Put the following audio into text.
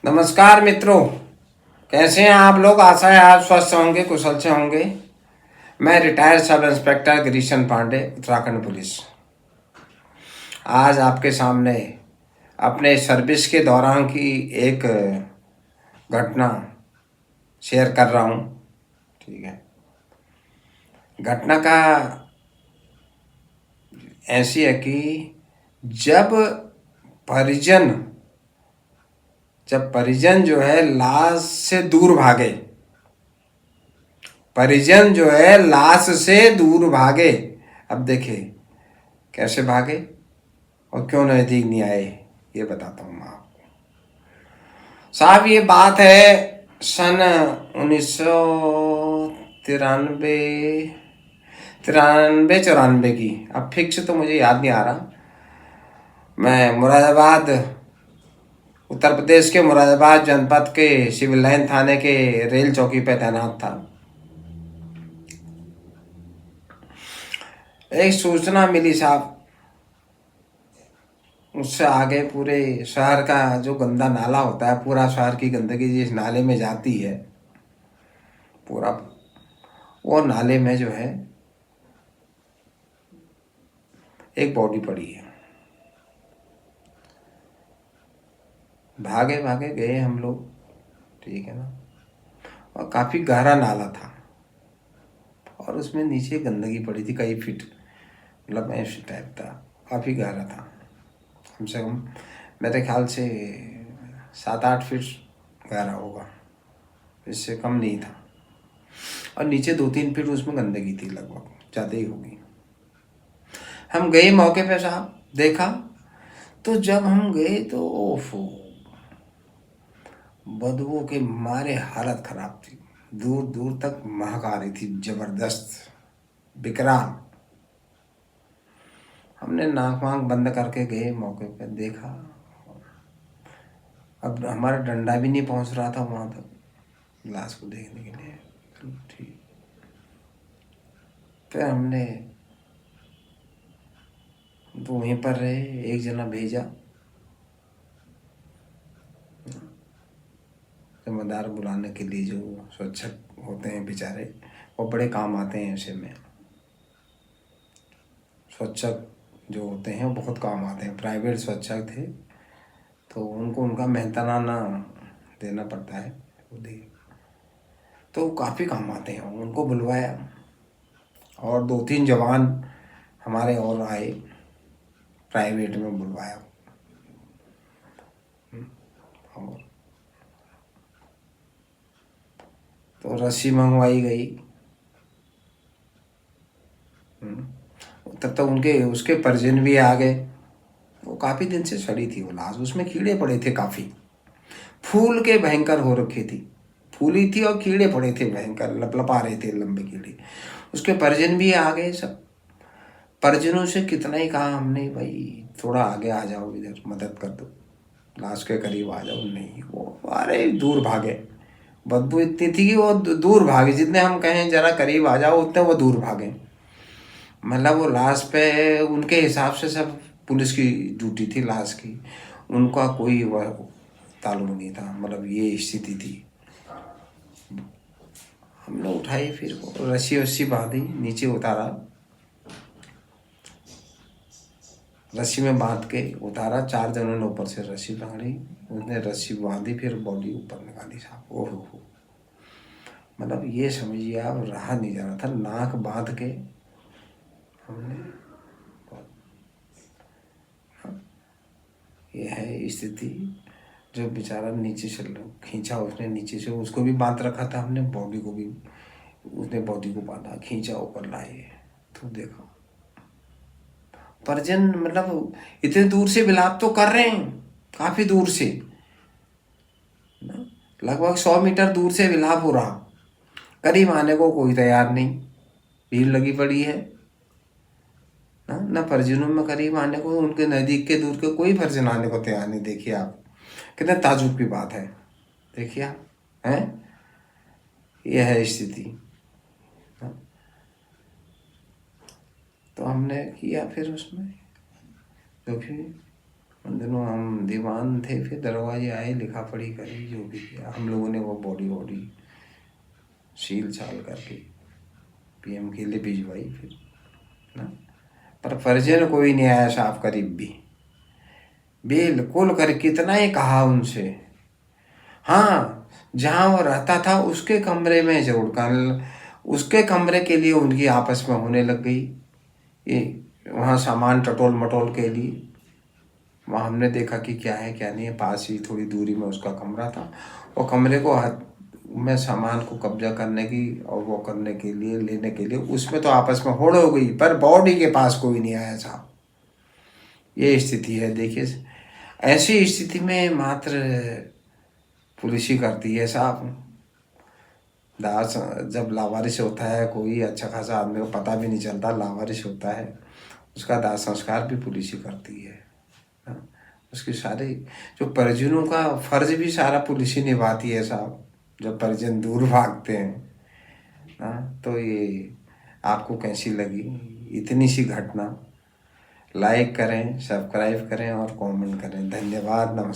नमस्कार मित्रों, कैसे हैं आप लोग। आशा है आप स्वस्थ होंगे, कुशल से होंगे। मैं retired sub inspector Girishan Pandey, Uttarakhand police, आज आपके सामने अपने सर्विस के दौरान की एक घटना शेयर कर रहा हूँ। ठीक है। घटना का ऐसी है कि जब परिजन जब परिजन जो है लाश से दूर भागे, परिजन जो है लाश से दूर भागे। अब देखिए कैसे भागे और क्यों नजदीक नहीं आए, ये बताता हूँ मैं आपको। साहब ये बात है सन 1993 94 की। अब फिक्स तो मुझे याद नहीं आ रहा। मैं मुरादाबाद, उत्तर प्रदेश के मुरादाबाद जनपद के सिविल लाइन थाने के रेल चौकी पे तैनात था। एक सूचना मिली साहब, उससे आगे पूरे शहर का जो गंदा नाला होता है, पूरा शहर की गंदगी जिस नाले में जाती है, पूरा वो नाले में जो है एक बॉडी पड़ी है। भागे भागे गए हम लोग, ठीक है ना। और काफ़ी गहरा नाला था और उसमें नीचे गंदगी पड़ी थी, कई फीट, मतलब ऐसे टाइप था, काफ़ी गहरा था। कम से कम मेरे ख्याल से 7-8 फीट गहरा होगा, इससे कम नहीं था। और नीचे 2-3 फीट उसमें गंदगी थी, लगभग ज़्यादा ही होगी। हम गए मौके पे साहब, देखा तो जब हम गए तो ओफो, बदबू के मारे हालत खराब थी। दूर दूर तक महक आ रही थी, जबरदस्त, विकराल। हमने नाक वाक बंद करके गए मौके पे, देखा। अब हमारा डंडा भी नहीं पहुंच रहा था वहां तक लाश को देखने के लिए। चलो ठीक। फिर हमने तो वहीं पर रहे, एक जना भेजा, जिम्मेदार बुलाने के लिए। जो स्वच्छक होते हैं बेचारे, वो बड़े काम आते हैं ऐसे में। स्वच्छक जो होते हैं वो बहुत काम आते हैं। प्राइवेट स्वच्छक थे तो उनको उनका मेहनताना देना पड़ता है, वो दे, तो काफ़ी काम आते हैं। उनको बुलवाया और 2-3 जवान हमारे और आए, प्राइवेट में बुलवाया। और तो रस्सी मंगवाई गई। तब तक उनके उसके परिजन भी आ गए। वो काफ़ी दिन से सड़ी थी वो लाश, उसमें कीड़े पड़े थे काफ़ी, फूल के भयंकर हो रखी थी, फूली थी और कीड़े पड़े थे भयंकर, लपलपा रहे थे लंबे कीड़े। उसके परिजन भी आ गए सब। परिजनों से कितना ही कहा हमने, भाई थोड़ा आगे आ जाओ, इधर मदद कर दो, लाश के करीब आ जाओ। नहीं, वो अरे दूर भागे। बदबू इतनी थी कि वो दूर भागे, जितने हम कहें जरा करीब आ जाओ उतने वो दूर भागे। मतलब वो लाश पे उनके हिसाब से सब पुलिस की ड्यूटी थी लाश की, उनका कोई वह ताल्लुक नहीं था। मतलब ये स्थिति थी। हमने उठाई, फिर वो रस्सी वस्सी बांधी, नीचे उतारा, रस्सी में बांध के उतारा। 4 जनों ने ऊपर से रस्सी पकड़ी, उसने रस्सी बांधी, फिर बॉडी ऊपर निकाली साहब। ओहो हो, मतलब ये समझिए आप, रहा नहीं जा रहा था। नाक बांध के हमने, ये है स्थिति। जो बेचारा नीचे से खींचा उसने, नीचे से उसको भी बांध रखा था हमने, बॉडी को भी, उसने बॉडी को बांधा, खींचा, ऊपर लाए। तो देखो परिजन, मतलब इतने दूर से विलाप तो कर रहे हैं, काफी दूर से, लगभग 100 मीटर दूर से विलाप हो रहा, करीब आने को कोई तैयार नहीं। भीड़ लगी पड़ी है ना, परिजनों में करीब आने को, उनके नज़दीक के दूर के कोई परिजन आने को तैयार नहीं। देखिए आप, कितने ताजुब की बात है। देखिए आप, हैं, यह है स्थिति। तो हमने किया फिर उसमें जो भी उन दिनों हम दीवान थे, फिर दरवाजे आए, लिखा पढ़ी करी, जो भी किया हम लोगों ने, वो बॉडी वॉडी सील साल करके पीएम के लिए भिजवाई फिर ना। पर परिजन कोई नहीं आया साफ करीब भी, बिल्कुल कर कितना ही कहा उनसे। हाँ, जहाँ वो रहता था उसके कमरे में जरूर कल, उसके कमरे के लिए उनकी आपस में होने लग गई ये, वहाँ सामान टटोल मटोल के लिए। वहाँ हमने देखा कि क्या है क्या नहीं है, पास ही थोड़ी दूरी में उसका कमरा था। वो कमरे को हाथ में सामान को कब्जा करने की और वो करने के लिए, लेने के लिए, उसमें तो आपस में होड़ हो गई, पर बॉडी के पास कोई नहीं आया साहब। ये स्थिति है देखिए। ऐसी स्थिति में मात्र पुलिस ही करती है साहब। दास जब लावारिस होता है कोई, अच्छा खासा आदमी को पता भी नहीं चलता लावारिस होता है, उसका दाह संस्कार भी पुलिस ही करती है ना। उसकी सारी जो परिजनों का फर्ज भी सारा पुलिस ही निभाती है साहब, जब परिजन दूर भागते हैं ना। तो ये आपको कैसी लगी इतनी सी घटना? लाइक करें, सब्सक्राइब करें और कमेंट करें। धन्यवाद, नमस्कार।